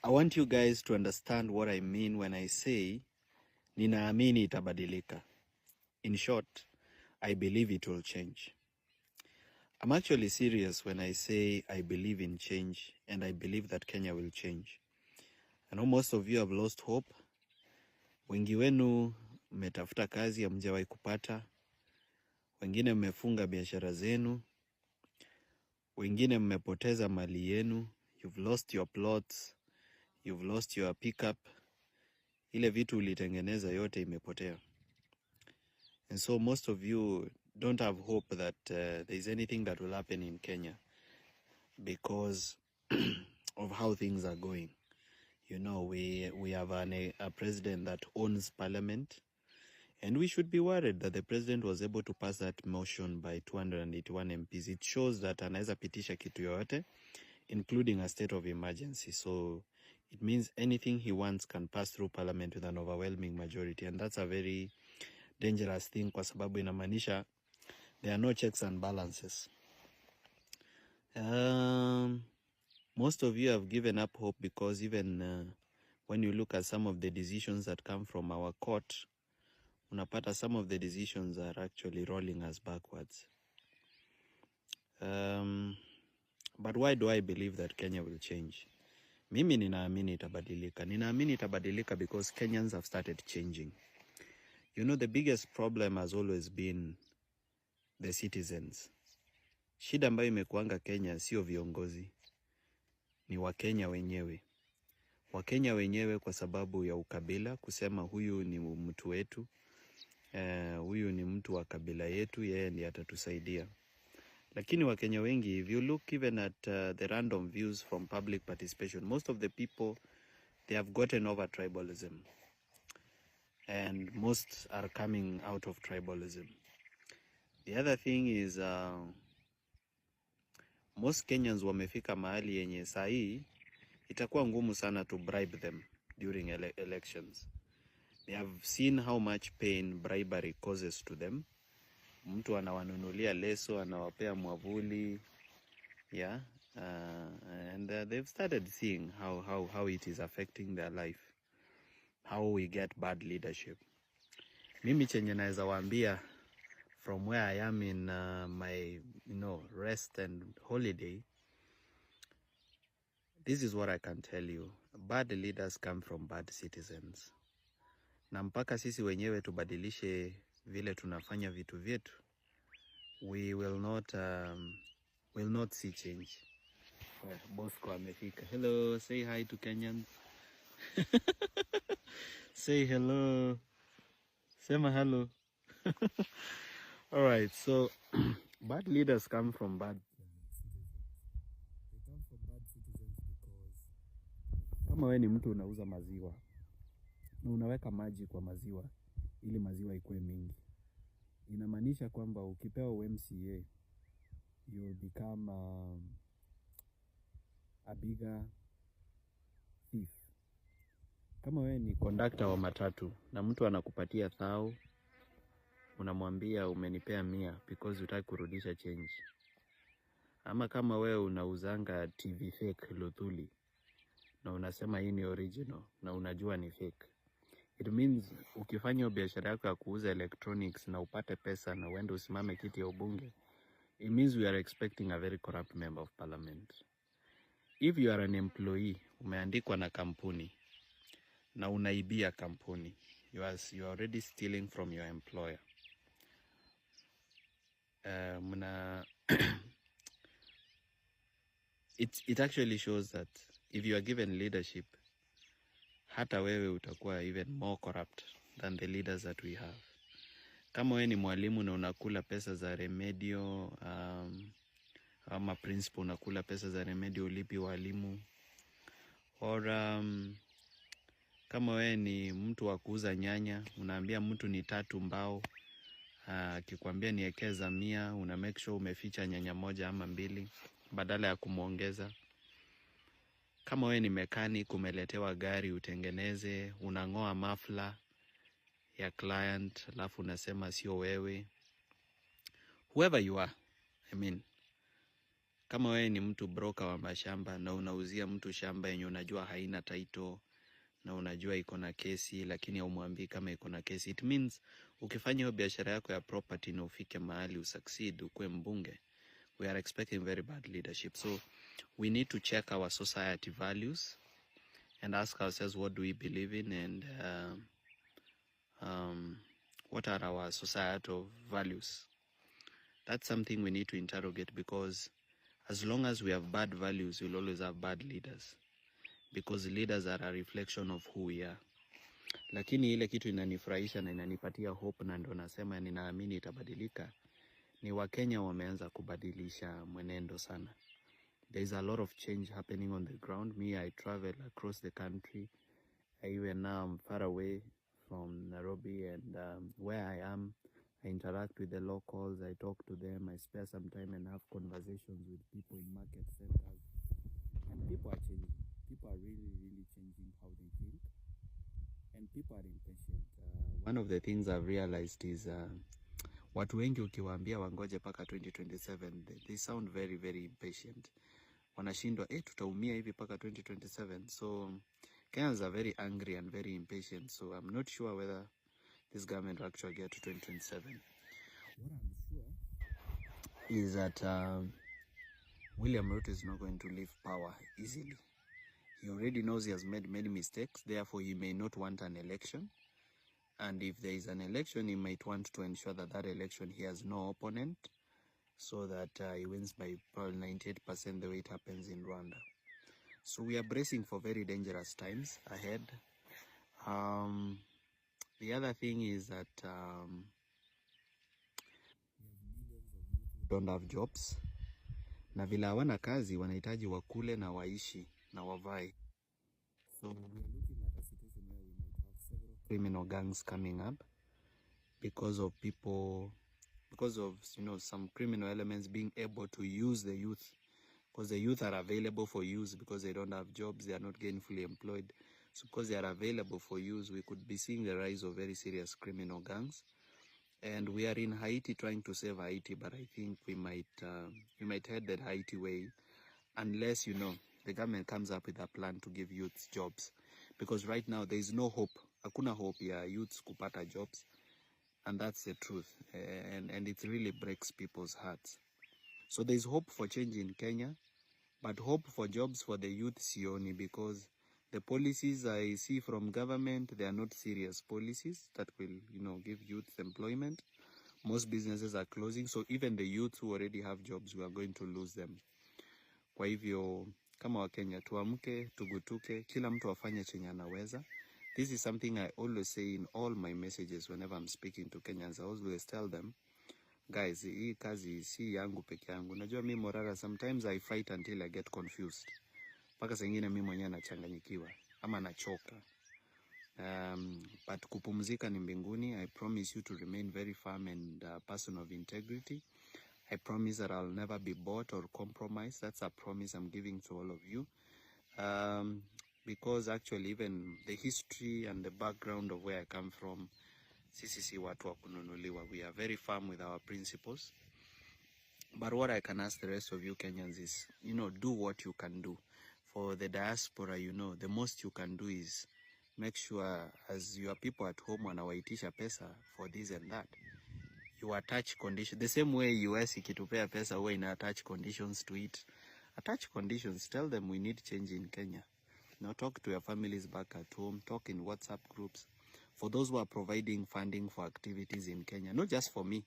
I want you guys to understand what I mean when I say ninaamini itabadilika. In short, I believe it will change. I'm actually serious when I say I believe in change and I believe that Kenya will change. I know most of you have lost hope. Wengi wenu mmetafuta kazi hamjawahi kupata. Wengine mmefunga biashara zenu. Wengine mmepoteza mali yenu. You've lost your plots. You've lost your pickup. Ile vitu ulitengeneza yote imepotea. And so most of you don't have hope that there is anything that will happen in Kenya because of how things are going. You know, we have a president that owns parliament, and we should be worried that the president was able to pass that motion by 281 MPs. It shows that anaweza pitisha kitu yoyote, including a state of emergency. So it means anything he wants can pass through parliament with an overwhelming majority, and that's a very dangerous thing kwa sababu inamaanisha there are no checks and balances. Most of you have given up hope because even when you look at some of the decisions that come from our court, unapata some of the decisions are actually rolling us backwards. But why do I believe that Kenya will change? Mimi ninaamini itabadilika. Ninaamini itabadilika because Kenyans have started changing. You know, the biggest problem has always been the citizens. Shida ambayo imekuanga Kenya sio viongozi, ni Wakenya wenyewe. Wakenya wenyewe kwa sababu ya ukabila, kusema huyu ni mtu wetu, huyu ni mtu wa kabila yetu, yeye ndiye atatusaidia. Lakini Wakenya wengi, if you look even at the random views from public participation, most of the people, they have gotten over tribalism. And most are coming out of tribalism. The other thing is most Kenyans wamefika mahali yenye saa hii itakuwa ngumu sana to bribe them during elections. They have seen how much pain bribery causes to them. Mtu anawanunulia leso, anawapea mwavuli, yeah, and they've started seeing how it is affecting their life, how we get bad leadership. Mimi chenye naweza waambia from where I am in my rest and holiday, this is what I can tell you. Bad leaders come from bad citizens. Na mpaka sisi wenyewe tubadilishe vile tunafanya vitu vyetu, we will not see change. Bosco amefika. Hello, say hi to Kenyans. Say hello. Sema hello. All right, so bad leaders come from bad citizens. They come from bad citizens because kama wewe ni mtu unauza maziwa na unaweka maji kwa maziwa ili maziwa ikuwe mingi, inamaanisha kwamba ukipewa UMCA you become a bigger thief. Kama wewe ni conductor wa matatu na mtu anakupatia 1,000, unamwambia umenipea 100 because hutaki kurudisha change. Ama kama wewe unauzanga TV fake Luthuli na unasema hii ni original na unajua ni fake, it means ukifanya biashara yako ya kuuza electronics na upate pesa na uende usimame kiti ya ubunge, it means we are expecting a very corrupt member of parliament. If you are an employee, umeandikwa na kampuni na unaibia kampuni, you are already stealing from your employer. It actually shows that if you are given leadership, hata wewe utakuwa even more corrupt than the leaders that we have. Kama wewe ni mwalimu na unakula pesa za remedio, ama principal unakula pesa za remedio ulipi walimu, or kama wewe ni mtu wa kuuza nyanya, unaambia mtu ni 3 mbao, akikwambia niekeza 100, una make sure umeficha nyanya 1 ama 2 badala ya kumuongeza. Kama wewe ni mechanic, umeletewa gari utengeneze, unangoa mafla ya client alafu unasema sio wewe. Whoever you are, I mean, Kama wewe ni mtu broker wa mashamba na unauzia mtu shamba yenye unajua haina title na unajua iko na kesi, lakini haumwambii kama iko na kesi, it means ukifanya hiyo biashara yako ya property na ufike mahali usucceed, ukue mbunge, we are expecting very bad leadership. So we need to check our society values and ask ourselves, what do we believe in, and what are our societal values? That's something we need to interrogate, because as long as we have bad values, we'll always have bad leaders, because leaders are a reflection of who we are. Lakini ile kitu inanifurahisha na inanipatia hope na ndo nasema ninaamini itabadilika, ni Wakenya wameanza kubadilisha mwenendo sana. There is a lot of change happening on the ground. Me, I travel across the country. Even now I'm far away from Nairobi, and where I am, I interact with the locals, I talk to them, I spare some time and have conversations with people in market centers. And people are changing. People are really, really changing how they think. And people are impatient. One of the things I've realized is watu wengi ukiwaambia wangoje paka 2027, they sound very, very impatient. Wanashindwa, tutaumia hivi paka 2027. So Kenyans are very angry and very impatient. So I'm not sure whether this government will actually get to 2027. What I'm sure is that William Ruto is not going to leave power easily. He already knows he has made many mistakes, therefore he may not want an election. And if there is an election, he might want to ensure that that election he has no opponent, so that he wins by probably 98% the way it happens in Rwanda. So we are bracing for very dangerous times ahead. The other thing is that don't have jobs. Na vila hawana kazi, wanahitaji wakule na waishi na wavae. So we are looking at a situation where we might have several criminal gangs coming up because of some criminal elements being able to use the youth, because the youth are available for use because they don't have jobs, they are not gainfully employed. So because they are available for use, we could be seeing the rise of very serious criminal gangs. And we are in Haiti trying to save Haiti, but I think we might head that Haiti way unless, the government comes up with a plan to give youths jobs. Because right now there is no hope. Hakuna hope ya youths kupata jobs. And that's the truth. And it really breaks people's hearts. So there is hope for change in Kenya, but hope for jobs for the youth sioni, because the policies I see from government, they are not serious policies that will, give youth employment. Most businesses are closing, so even the youth who already have jobs, we are going to lose them. Kwa hivyo, kama Wakenya, tuamke, tugutuke, kila mtu afanye chenye anaweza. This is something I always say in all my messages whenever I'm speaking to Kenyans. I always tell them, guys, hii kazi si yangu peke yangu. Najua mimi Morara, sometimes I fight until I get confused. Paka sengine mimi mwenyewe nachanganyikiwa ama nachoka. But kupumzika ni mbinguni. I promise you to remain very firm and a person of integrity. I promise that I'll never be bought or compromised. That's a promise I'm giving to all of you. Because actually even the history and the background of where I come from, sisi watu wa kununuliwa. We are very firm with our principles. But what I can ask the rest of you Kenyans is, do what you can do. For the diaspora, the most you can do is make sure as your people at home wanawaitisha pesa for this and that, you attach conditions. The same way US ikitupea pesa huwa ina attach conditions to it. Attach conditions. Tell them we need change in Kenya. Talk to your families back at home. Talk in WhatsApp groups. For those who are providing funding for activities in Kenya, not just for me.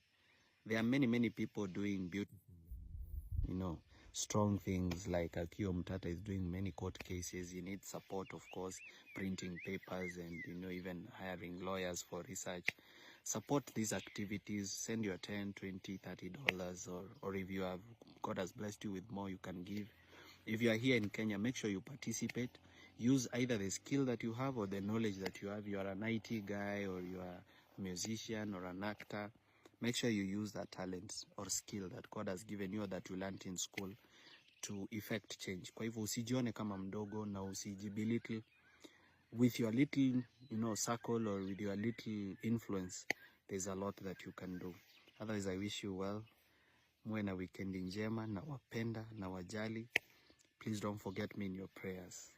There are many, many people doing beautiful, strong things, like Akio Mtata is doing many court cases. You need support, of course, printing papers and, even hiring lawyers for research. Support these activities. Send your $10, $20, $30, or if you have, God has blessed you with more, you can give. If you are here in Kenya, make sure you participate. Use either the skill that you have or the knowledge that you have. You are an IT guy or you are a musician or an actor. Make sure you use that talent or skill that God has given you or that you learned in school to effect change. Kwa hivyo usijione kama mdogo na usijibilittle. With your little, circle or with your little influence, there's a lot that you can do. Otherwise, I wish you well. muwe na weekend njema, na wapenda na wajali. Please don't forget me in your prayers.